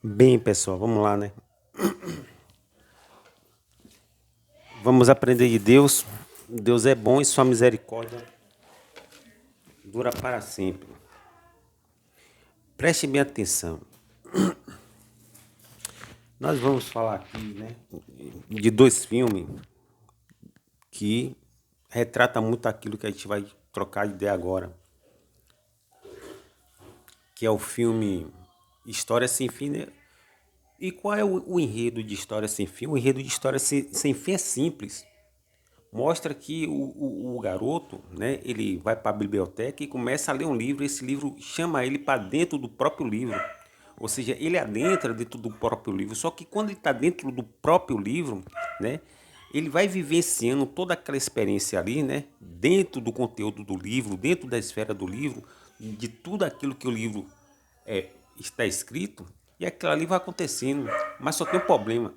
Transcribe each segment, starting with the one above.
Bem, pessoal, vamos lá, né? Vamos aprender de Deus. Deus é bom e sua misericórdia dura para sempre. Preste bem atenção. Nós vamos falar aqui, né, de dois filmes que retratam muito aquilo que a gente vai trocar de ideia agora, que é o filme História Sem Fim, né? E qual é o enredo de História Sem Fim? O enredo de História Sem Fim é simples. Mostra que o garoto, né, ele vai para a biblioteca e começa a ler um livro. Esse livro chama ele para dentro do próprio livro. Ou seja, ele adentra dentro do próprio livro. Só que quando ele está dentro do próprio livro, né, ele vai vivenciando toda aquela experiência ali, né, dentro do conteúdo do livro, dentro da esfera do livro, de tudo aquilo que o livro está escrito, e aquilo ali vai acontecendo. Mas só tem um problema.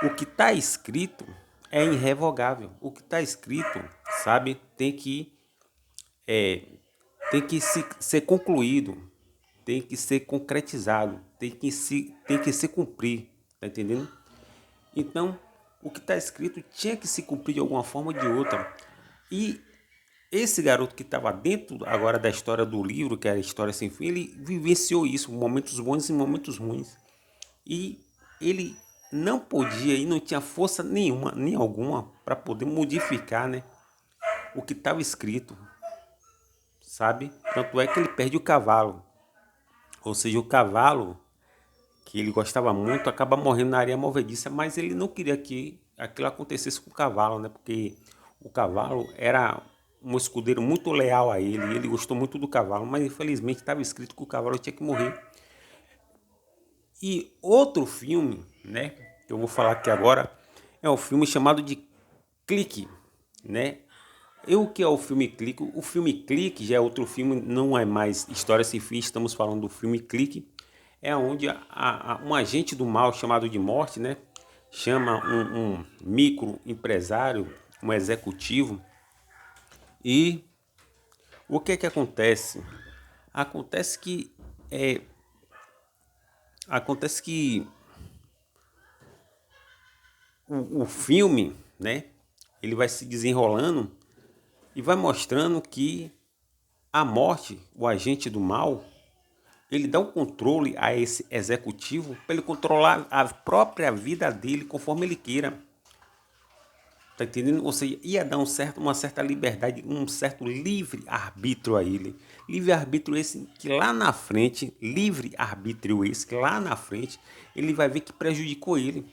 O que está escrito é irrevogável. O que está escrito, sabe, é, ser concluído, tem que ser concretizado, tem que se cumprir, tá entendendo? Então, o que está escrito tinha que se cumprir de alguma forma ou de outra. E esse garoto que estava dentro agora da história do livro, que era a História Sem Fim, ele vivenciou isso, momentos bons e momentos ruins. E ele não podia e não tinha força nenhuma, nem alguma, para poder modificar, né, o que estava escrito, sabe? Tanto é que ele perde o cavalo. Ou seja, o cavalo, que ele gostava muito, acaba morrendo na areia movediça, mas ele não queria que aquilo acontecesse com o cavalo, né? Porque o cavalo era um escudeiro muito leal a ele, e ele gostou muito do cavalo, mas infelizmente estava escrito que o cavalo tinha que morrer. E outro filme, né, que eu vou falar aqui agora, é um filme chamado de Clique, né? E o que é o filme Clique? O filme Clique já é outro filme, não é mais História Sem Fim, estamos falando do filme Clique, é onde um agente do mal chamado de Morte, né, chama um micro empresário, um executivo, e o que é que acontece? Acontece que é, acontece que o filme, né, ele vai se desenrolando e vai mostrando que a morte, o agente do mal, ele dá o controle a esse executivo para ele controlar a própria vida dele conforme ele queira. Tá entendendo? Ou seja, ia dar uma certa liberdade, um certo livre-arbítrio a ele. Livre-arbítrio esse que lá na frente, livre-arbítrio esse que lá na frente, ele vai ver que prejudicou ele.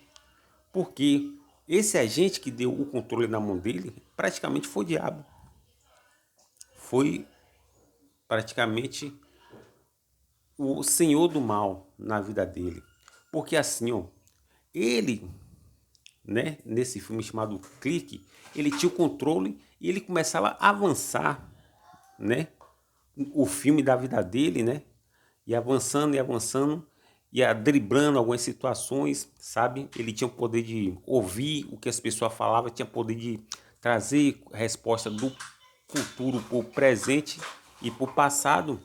Porque esse agente que deu o controle na mão dele, praticamente foi o diabo. Foi praticamente o senhor do mal na vida dele. Porque assim, ó, ele, né, nesse filme chamado Clique, ele tinha o controle e ele começava a avançar, né, o filme da vida dele, né, e avançando, ia driblando algumas situações, sabe? Ele tinha o poder de ouvir o que as pessoas falavam, tinha o poder de trazer resposta do futuro para o presente e para o passado,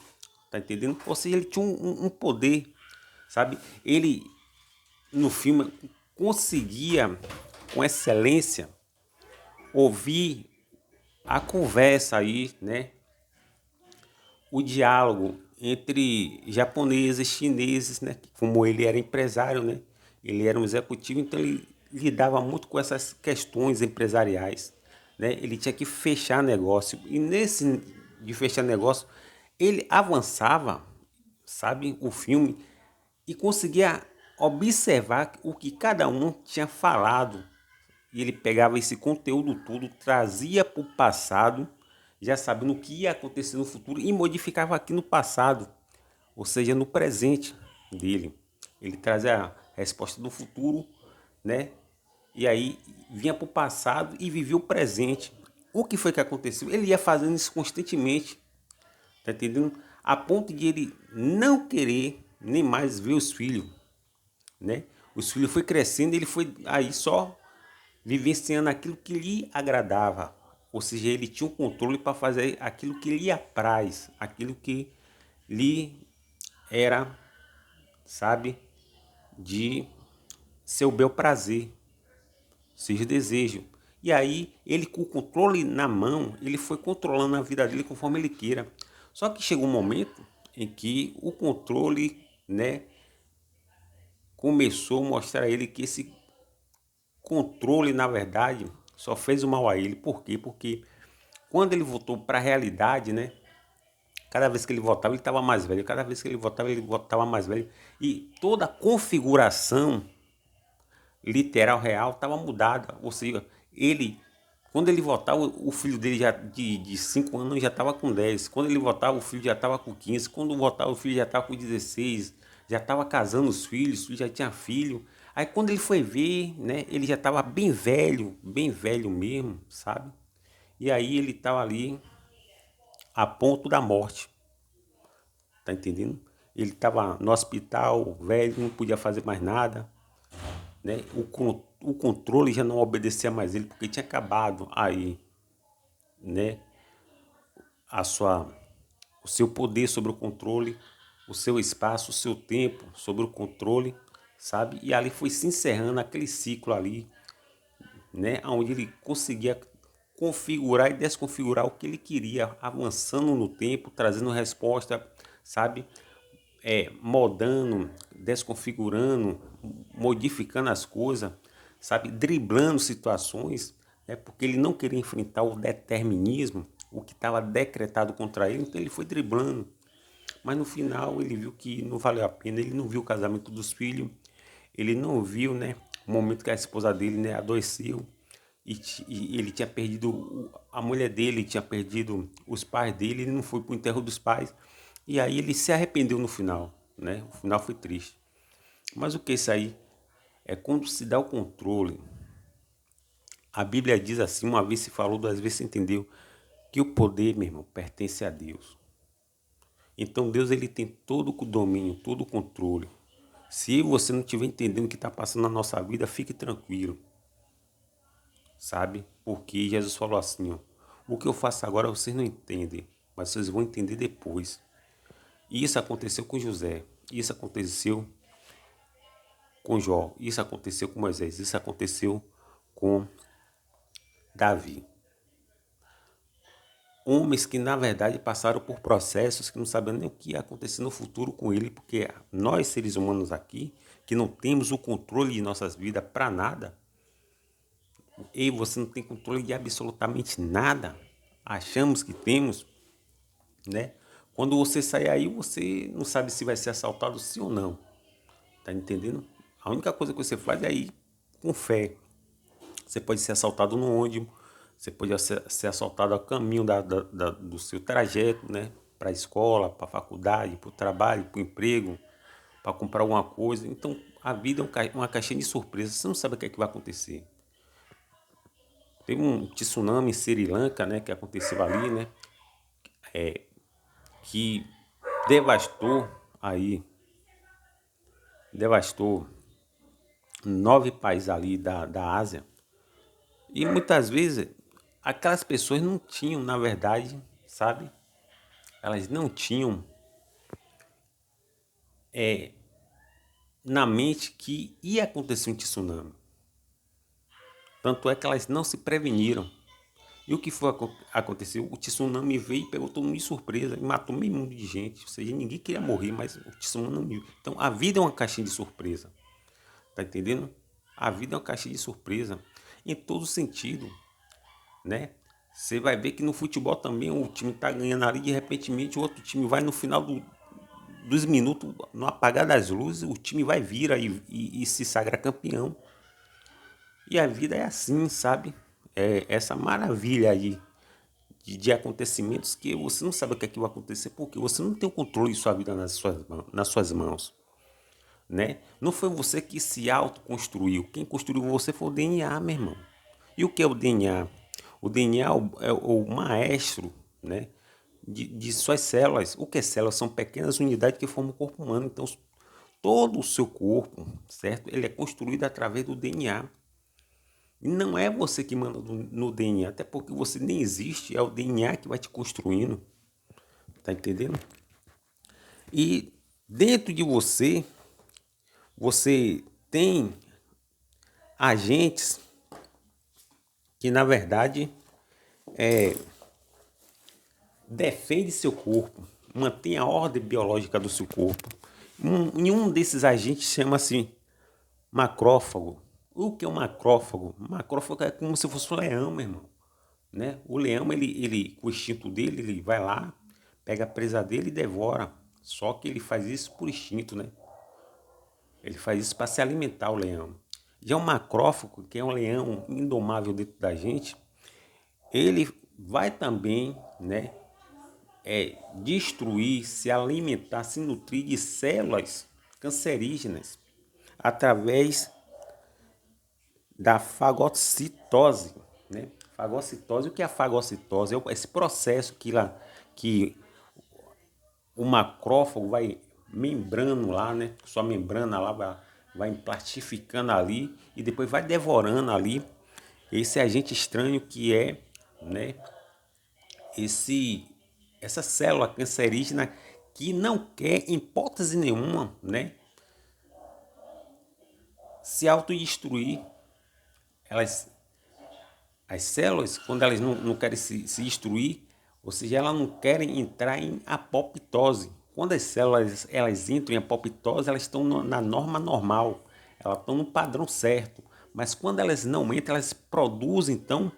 tá entendendo? Ou seja, ele tinha um poder, sabe? Ele, no filme, conseguia, com excelência, ouvir a conversa aí, né? O diálogo entre japoneses, chineses, né? Como ele era empresário, né? Ele era um executivo, então ele lidava muito com essas questões empresariais, né? Ele tinha que fechar negócio e nesse de fechar negócio ele avançava, sabe, o filme e conseguia observar o que cada um tinha falado. E ele pegava esse conteúdo tudo, trazia para o passado, já sabendo o que ia acontecer no futuro e modificava aqui no passado, ou seja, no presente dele. Ele trazia a resposta do futuro, né? E aí vinha para o passado e vivia o presente. O que foi que aconteceu? Ele ia fazendo isso constantemente, tá entendendo? A ponto de ele não querer nem mais ver os filhos, né? Os filhos foi crescendo, ele foi aí só vivenciando aquilo que lhe agradava. Ou seja, ele tinha um controle para fazer aquilo que lhe apraz, aquilo que lhe era, sabe, de seu bel prazer, seus desejos. E aí, ele com o controle na mão, ele foi controlando a vida dele conforme ele queira. Só que chegou um momento em que o controle, né, começou a mostrar a ele que esse controle, na verdade, só fez o mal a ele. Por quê? Porque quando ele voltou para a realidade, né, cada vez que ele voltava, ele estava mais velho. Cada vez que ele voltava mais velho. E toda a configuração literal, real, estava mudada. Ou seja, ele, quando ele voltava, o filho dele já de 5 anos já estava com 10. Quando ele voltava, o filho já estava com 15. Quando voltava, o filho já estava com 16. Já estava casando os filhos já tinha filho. Aí quando ele foi ver, né, ele já estava bem velho mesmo, sabe? E aí ele estava ali a ponto da morte, tá entendendo? Ele estava no hospital, velho, não podia fazer mais nada, né? O controle já não obedecia mais ele, porque tinha acabado aí, né? A sua, o seu poder sobre o controle, o seu espaço, o seu tempo sobre o controle, sabe? E ali foi se encerrando aquele ciclo ali, né? Onde ele conseguia configurar e desconfigurar o que ele queria, avançando no tempo, trazendo resposta, sabe? Modando, desconfigurando, modificando as coisas, sabe? Driblando situações, né? Porque ele não queria enfrentar o determinismo, o que estava decretado contra ele, então ele foi driblando. Mas no final ele viu que não valeu a pena, ele não viu o casamento dos filhos, ele não viu, né, o momento que a esposa dele, né, adoeceu e ele tinha perdido a mulher dele, tinha perdido os pais dele, ele não foi para o enterro dos pais e aí ele se arrependeu no final, né? O final foi triste. Mas o que é isso aí? É quando se dá o controle. A Bíblia diz assim, uma vez se falou, duas vezes se entendeu, que o poder, meu irmão, pertence a Deus. Então Deus ele tem todo o domínio, todo o controle. Se você não estiver entendendo o que está passando na nossa vida, fique tranquilo, sabe? Porque Jesus falou assim, ó, o que eu faço agora vocês não entendem, mas vocês vão entender depois. E isso aconteceu com José, isso aconteceu com Jó, isso aconteceu com Moisés, isso aconteceu com Davi. Homens que na verdade passaram por processos que não sabiam nem o que ia acontecer no futuro com ele, porque nós seres humanos aqui, que não temos o controle de nossas vidas para nada, e você não tem controle de absolutamente nada, achamos que temos, né? Quando você sai aí, você não sabe se vai ser assaltado sim ou não, tá entendendo? A única coisa que você faz é ir com fé. Você pode ser assaltado no ônibus, você pode ser assaltado a caminho do seu trajeto, né? Para a escola, para a faculdade, para o trabalho, para o emprego, para comprar alguma coisa. Então, a vida é uma caixinha de surpresas. Você não sabe o que é que vai acontecer. Teve um tsunami em Sri Lanka, né? Que aconteceu ali, né? Que devastou aí, devastou 9 países ali da Ásia. E muitas vezes aquelas pessoas não tinham, na verdade, sabe? Elas não tinham na mente que ia acontecer um tsunami. Tanto é que elas não se preveniram. E o que foi aconteceu? O tsunami veio e pegou todo mundo de surpresa e matou meio mundo de gente. Ou seja, ninguém queria morrer, mas o tsunami. Então a vida é uma caixinha de surpresa. Tá entendendo? A vida é uma caixinha de surpresa em todo sentido, né? Você vai ver que no futebol também o time tá ganhando ali, de repente o outro time vai no final dos minutos, no apagar das luzes, o time vai vir e se sagra campeão. E a vida é assim, sabe? É essa maravilha aí de acontecimentos que você não sabe o que é que vai acontecer, porque você não tem o controle de sua vida nas suas mãos, né? Não foi você que se autoconstruiu. Quem construiu você foi o DNA, meu irmão. E o que é o DNA? O DNA é o maestro, né? De suas células. O que é células? São pequenas unidades que formam o corpo humano. Então, todo o seu corpo, certo? Ele é construído através do DNA. E não é você que manda no DNA, até porque você nem existe, é o DNA que vai te construindo. Tá entendendo? E dentro de você, você tem agentes que, na verdade, defende seu corpo, mantém a ordem biológica do seu corpo. Um desses agentes chama-se macrófago. O que é um macrófago? Macrófago é como se fosse um leão, meu irmão. Né? O leão, ele, com o instinto dele, ele vai lá, pega a presa dele e devora. Só que ele faz isso por instinto, né? Ele faz isso para se alimentar, o leão. Já o macrófago, que é um leão indomável dentro da gente, ele vai também, né, destruir, se alimentar, se nutrir de células cancerígenas através da fagocitose, né? Fagocitose, o que é a fagocitose? É esse processo que o macrófago vai membrando lá, né? Sua membrana lá vai plastificando ali e depois vai devorando ali esse agente estranho que é, né? Essa célula cancerígena que não quer, em hipótese nenhuma, né, se autodestruir. Elas, as células, quando elas não querem se destruir, ou seja, elas não querem entrar em apoptose. Quando as células elas entram em apoptose, elas estão na norma normal, elas estão no padrão certo. Mas quando elas não entram, elas produzem, então,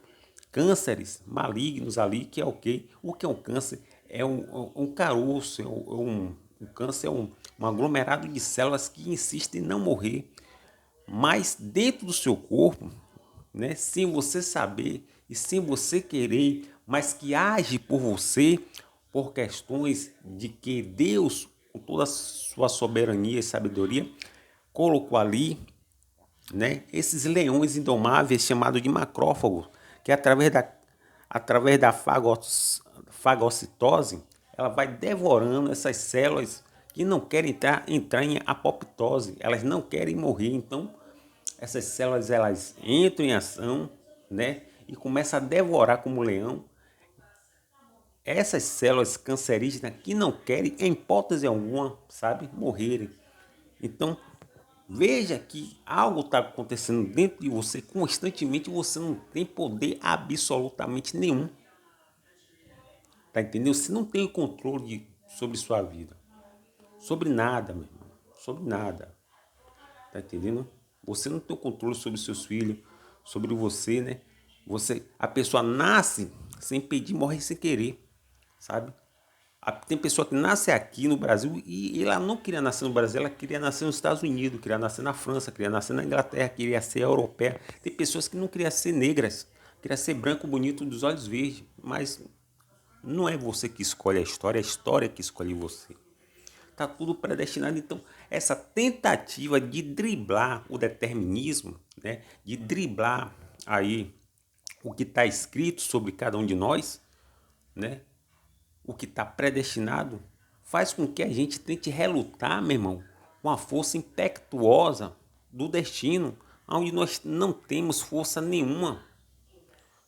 cânceres malignos ali, que é o quê? O que é um câncer? É um caroço, um câncer é um aglomerado de células que insistem em não morrer, mas dentro do seu corpo, né, sem você saber e sem você querer, mas que age por você por questões de que Deus, com toda a sua soberania e sabedoria, colocou ali, né, esses leões indomáveis chamados de macrófagos, que através da fagocitose, ela vai devorando essas células que não querem entrar em apoptose, elas não querem morrer. Então, essas células elas entram em ação, né, e começam a devorar como leão essas células cancerígenas que não querem, em hipótese alguma, sabe, morrerem. Então, veja que algo está acontecendo dentro de você constantemente, você não tem poder absolutamente nenhum. Tá entendendo? Você não tem controle sobre sua vida. Sobre nada, meu irmão. Sobre nada. Tá entendendo? Você não tem o controle sobre seus filhos, sobre você, né? A pessoa nasce sem pedir, morre sem querer, sabe? Tem pessoa que nasce aqui no Brasil e ela não queria nascer no Brasil, ela queria nascer nos Estados Unidos, queria nascer na França, queria nascer na Inglaterra, queria ser europeia. Tem pessoas que não queriam ser negras, queria ser branco, bonito, dos olhos verdes, mas não é você que escolhe é a história que escolhe você. Está tudo predestinado. Então, essa tentativa de driblar o determinismo, né, de driblar aí o que está escrito sobre cada um de nós, né, o que está predestinado, faz com que a gente tente relutar, meu irmão, com a força impetuosa do destino, onde nós não temos força nenhuma,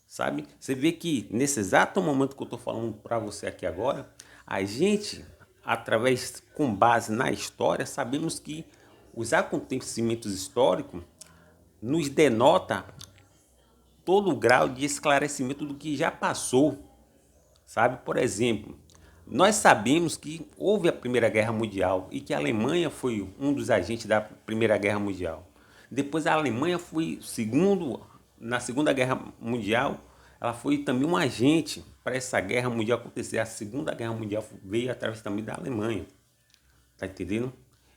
sabe? Você vê que nesse exato momento que eu estou falando para você aqui agora, a gente, com base na história, sabemos que os acontecimentos históricos nos denota todo o grau de esclarecimento do que já passou, sabe? Por exemplo, nós sabemos que houve a Primeira Guerra Mundial e que a Alemanha foi um dos agentes da Primeira Guerra Mundial. Depois a Alemanha foi na Segunda Guerra Mundial, ela foi também um agente para essa guerra mundial acontecer. A Segunda Guerra Mundial veio através também da Alemanha, tá entendendo?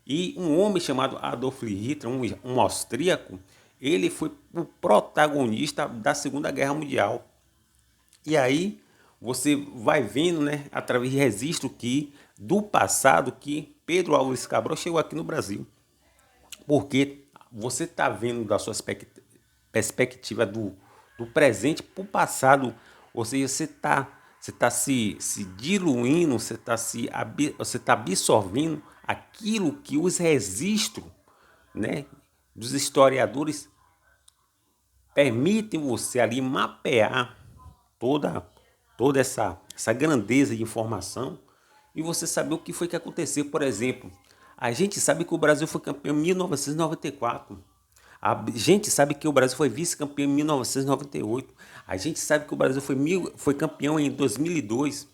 E um homem chamado Adolf Hitler, um austríaco, ele foi o protagonista da Segunda Guerra Mundial. E aí você vai vendo, né, através de registro que do passado que Pedro Álvares Cabral chegou aqui no Brasil. Porque você está vendo da sua perspectiva do presente para o passado, ou seja, você tá se diluindo, você tá absorvendo aquilo que os registros, né, dos historiadores permitem você ali mapear toda, toda essa grandeza de informação e você saber o que foi que aconteceu. Por exemplo, A gente sabe que o Brasil foi campeão em 1994. A gente sabe que o Brasil foi vice-campeão em 1998. A gente sabe que o Brasil foi campeão em 2002.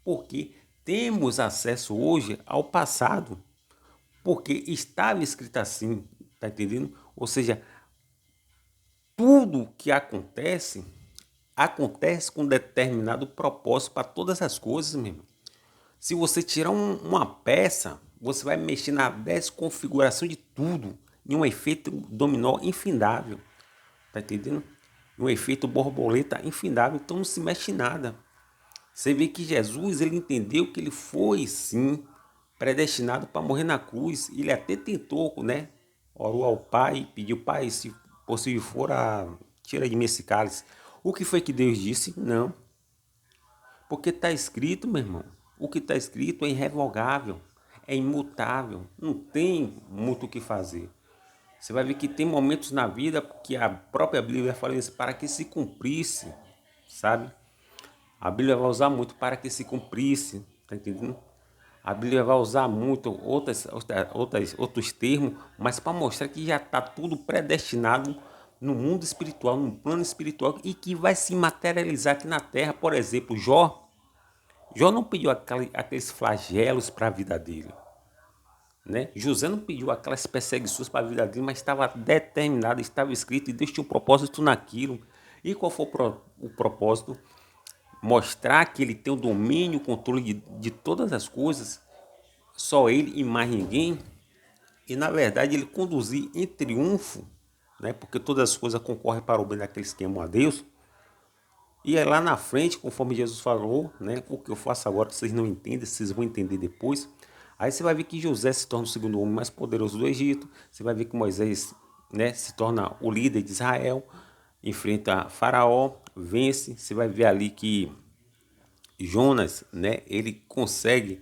Porque temos acesso hoje ao passado. Porque estava escrito assim, tá entendendo? Ou seja, tudo que acontece, acontece com determinado propósito para todas as coisas mesmo. Se você tirar uma peça, você vai mexer na desconfiguração de tudo, em um efeito dominó infindável, tá entendendo? Um efeito borboleta infindável, então não se mexe em nada. Você vê que Jesus, ele entendeu que ele foi sim predestinado para morrer na cruz. Ele até tentou, né? Orou ao Pai, pediu: Pai, se possível for, tira de mim esse cálice. O que foi que Deus disse? Não. Porque está escrito, meu irmão. O que está escrito é irrevogável, é imutável. Não tem muito o que fazer. Você vai ver que tem momentos na vida que a própria Bíblia fala isso para que se cumprisse, sabe? A Bíblia vai usar muito para que se cumprisse, tá entendendo? A Bíblia vai usar muito outros termos, mas para mostrar que já está tudo predestinado no mundo espiritual, no plano espiritual, e que vai se materializar aqui na terra. Por exemplo, Jó não pediu aqueles flagelos para a vida dele, né? José não pediu aquelas perseguições para a vida dele, mas estava determinado, estava escrito, e Deus tinha um propósito naquilo. E qual foi o propósito? Mostrar que ele tem o domínio, o controle de todas as coisas, só ele e mais ninguém, e na verdade ele conduzir em triunfo, né? Porque todas as coisas concorrem para o bem daqueles que amam a Deus. E aí lá na frente, conforme Jesus falou, né? O que eu faço agora vocês não entendem, vocês vão entender depois. Aí você vai ver que José se torna o segundo homem mais poderoso do Egito. Você vai ver que Moisés, né, se torna o líder de Israel, enfrenta Faraó, vence. Você vai ver ali que Jonas, né, ele consegue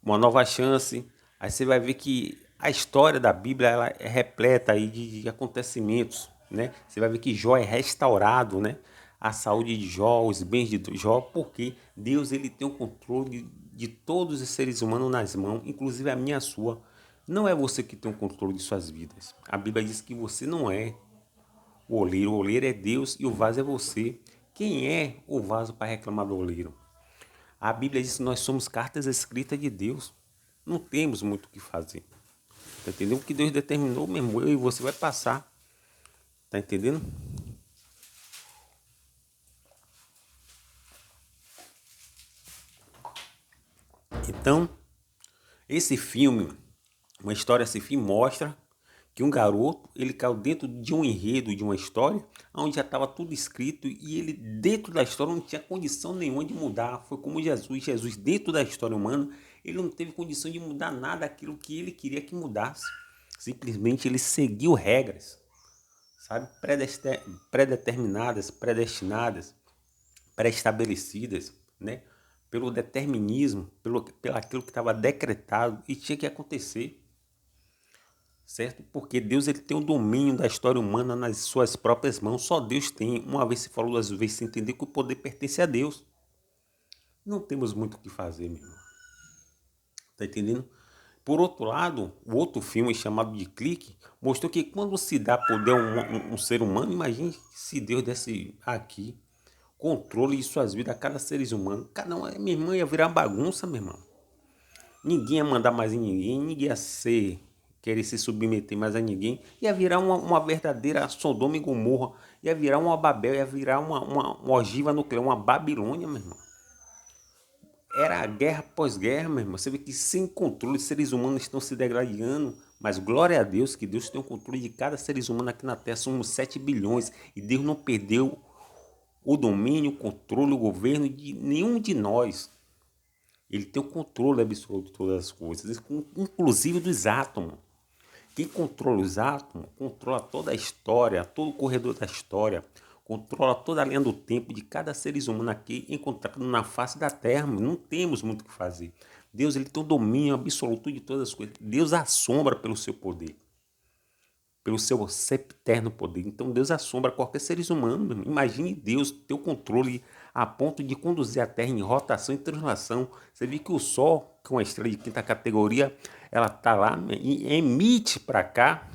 uma nova chance. Aí você vai ver que a história da Bíblia ela é repleta aí de acontecimentos, né? Você vai ver que Jó é restaurado, né? A saúde de Jó, os bens de Jó, porque Deus ele tem o controle de todos os seres humanos nas mãos, inclusive a minha e a sua. Não é você que tem o controle de suas vidas. A Bíblia diz que você não é o oleiro é Deus e o vaso é você. Quem é o vaso para reclamar do oleiro? A Bíblia diz que nós somos cartas escritas de Deus. Não temos muito o que fazer. Tá entendendo? O que Deus determinou mesmo, eu e você vai passar. Tá entendendo? Então, esse filme, uma história assim, filme mostra que um garoto, ele caiu dentro de um enredo, de uma história, onde já estava tudo escrito e ele dentro da história não tinha condição nenhuma de mudar. Foi como Jesus dentro da história humana, ele não teve condição de mudar nada daquilo que ele queria que mudasse. Simplesmente ele seguiu regras, sabe? Predeterminadas, predestinadas, pré-estabelecidas, né? Pelo determinismo, pelo aquilo que estava decretado e tinha que acontecer, certo? Porque Deus ele tem o domínio da história humana nas suas próprias mãos. Só Deus tem. Uma vez se falou, às vezes se entender que o poder pertence a Deus. Não temos muito o que fazer, meu irmão. Tá entendendo? Por outro lado, o outro filme chamado de Clique mostrou que quando se dá poder a um ser humano, imagine se Deus desse aqui controle de suas vidas a cada ser humano. Cada um, minha irmã, ia virar uma bagunça, meu irmão. Ninguém ia mandar mais em ninguém, ninguém ia querer se submeter mais a ninguém. Ia virar uma verdadeira Sodoma e Gomorra. Ia virar uma Babel, ia virar uma ogiva nuclear, uma Babilônia, meu irmão. Era a guerra pós-guerra, meu irmão. Você vê que sem controle os seres humanos estão se degradando. Mas glória a Deus que Deus tem o controle de cada ser humano aqui na Terra. Somos 7 bilhões e Deus não perdeu o domínio, o controle, o governo de nenhum de nós. Ele tem o controle absoluto de todas as coisas, inclusive dos átomos. Quem controla os átomos, controla toda a história, todo o corredor da história, controla toda a linha do tempo de cada ser humano aqui encontrado na face da Terra. Não temos muito o que fazer. Deus ele tem o domínio absoluto de todas as coisas. Deus assombra pelo seu poder, pelo seu septerno poder. Então Deus assombra qualquer ser humano. Imagine Deus ter o controle a ponto de conduzir a Terra em rotação e translação. Você vê que o Sol, que é uma estrela de quinta categoria, ela está lá e emite para cá,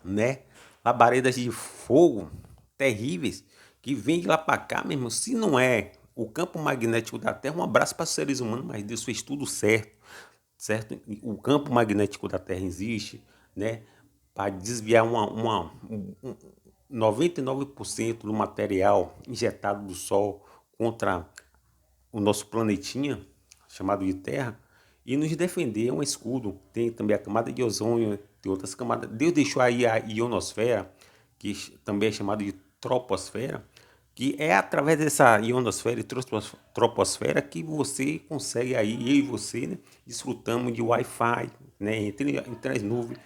né, labaredas de fogo terríveis que vem de lá para cá, meu irmão. Se não é o campo magnético da Terra, um abraço para os seres humanos, mas Deus fez tudo certo, certo? O campo magnético da Terra existe, né, para desviar 99% do material injetado do Sol contra o nosso planetinha, chamado de Terra, e nos defender. É um escudo. Tem também a camada de ozônio, tem outras camadas. Deus deixou aí a ionosfera, que também é chamada de troposfera, que é através dessa ionosfera e troposfera que você consegue aí, eu e você, né, desfrutamos de Wi-Fi, né, entre as nuvens,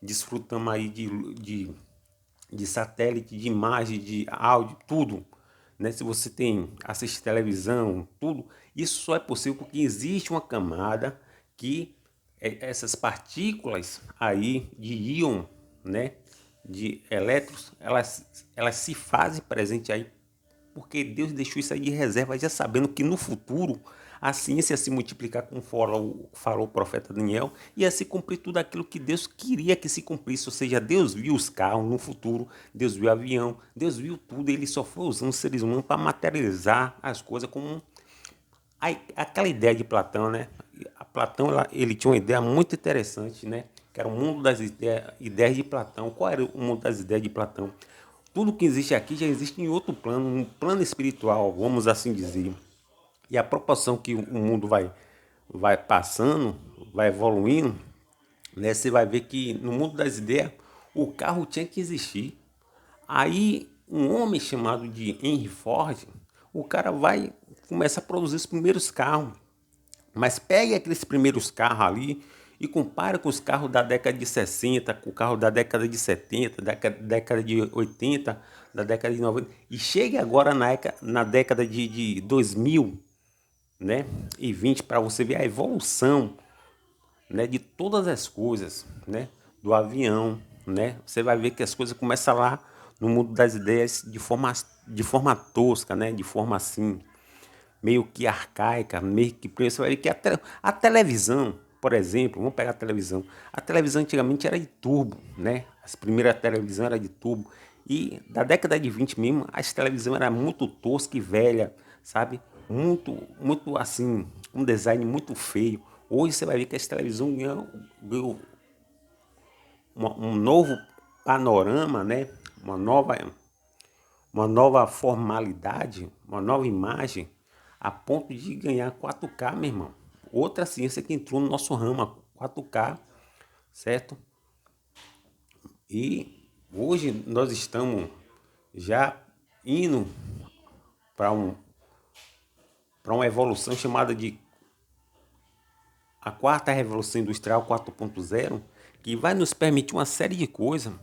desfrutamos aí de satélite, de imagem, de áudio, tudo. Né? Se você assiste televisão, tudo, isso só é possível porque existe uma camada que essas partículas aí de íon, né, de elétrons, elas se fazem presente aí porque Deus deixou isso aí de reserva, já sabendo que no futuro a ciência ia se multiplicar, como falou o profeta Daniel, ia se cumprir tudo aquilo que Deus queria que se cumprisse. Ou seja, Deus viu os carros no futuro, Deus viu o avião, Deus viu tudo, ele só foi usando os seres humanos para materializar as coisas como aquela ideia de Platão, né? A Platão, ele tinha uma ideia muito interessante, né? Que era o mundo das ideias de Platão. Qual era o mundo das ideias de Platão? Tudo que existe aqui já existe em outro plano, um plano espiritual, vamos assim dizer. E a proporção que o mundo vai passando, vai evoluindo, né, você vai ver que no mundo das ideias o carro tinha que existir. Aí um homem chamado de Henry Ford, o cara vai começar a produzir os primeiros carros. Mas pegue aqueles primeiros carros ali e compare com os carros da década de 60, com o carro da década de 70, da década de 80, da década de 90, e chegue agora na década de 2000, né, e 20, para você ver a evolução, né, de todas as coisas, né, do avião, né, você vai ver que as coisas começam lá no mundo das ideias de forma tosca, né, de forma assim, meio que arcaica, meio que você vai ver que a televisão, por exemplo, vamos pegar a televisão antigamente era de tubo, né, as primeiras televisões eram de tubo, e da década de 20 mesmo, as televisões eram muito tosca e velha, sabe, muito assim, um design muito feio. Hoje você vai ver que as televisões ganhou um novo panorama, né, uma nova formalidade, uma nova imagem, a ponto de ganhar 4K, meu irmão. Outra ciência que entrou no nosso ramo, 4K, certo? E hoje nós estamos já indo para uma evolução chamada de a quarta revolução industrial 4.0, que vai nos permitir uma série de coisas.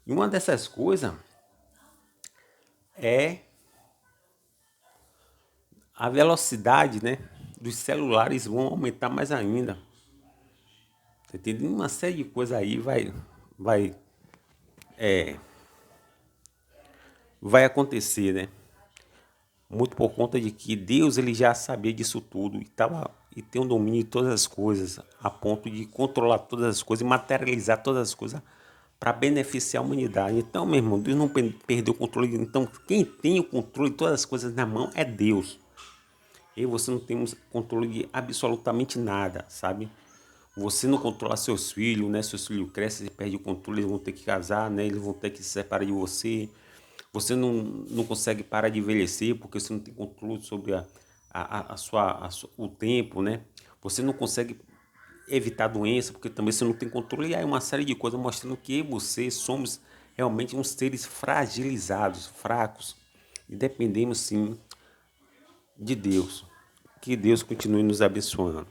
E uma dessas coisas é a velocidade, né, dos celulares vão aumentar mais ainda. Você entende? Uma série de coisas aí vai acontecer, né? Muito por conta de que Deus ele já sabia disso tudo e tem um domínio de todas as coisas, a ponto de controlar todas as coisas e materializar todas as coisas para beneficiar a humanidade. Então, meu irmão, Deus não perdeu o controle. Então, quem tem o controle de todas as coisas na mão é Deus. Eu e você não temos controle de absolutamente nada, sabe? Você não controla seus filhos, né? Seus filhos crescem, você perde o controle, eles vão ter que casar, né? Eles vão ter que se separar de você. Você não consegue parar de envelhecer porque você não tem controle sobre o tempo, né? Você não consegue evitar doença porque também você não tem controle. E aí uma série de coisas mostrando que eu e você somos realmente uns seres fragilizados, fracos. E dependemos sim de Deus. Que Deus continue nos abençoando.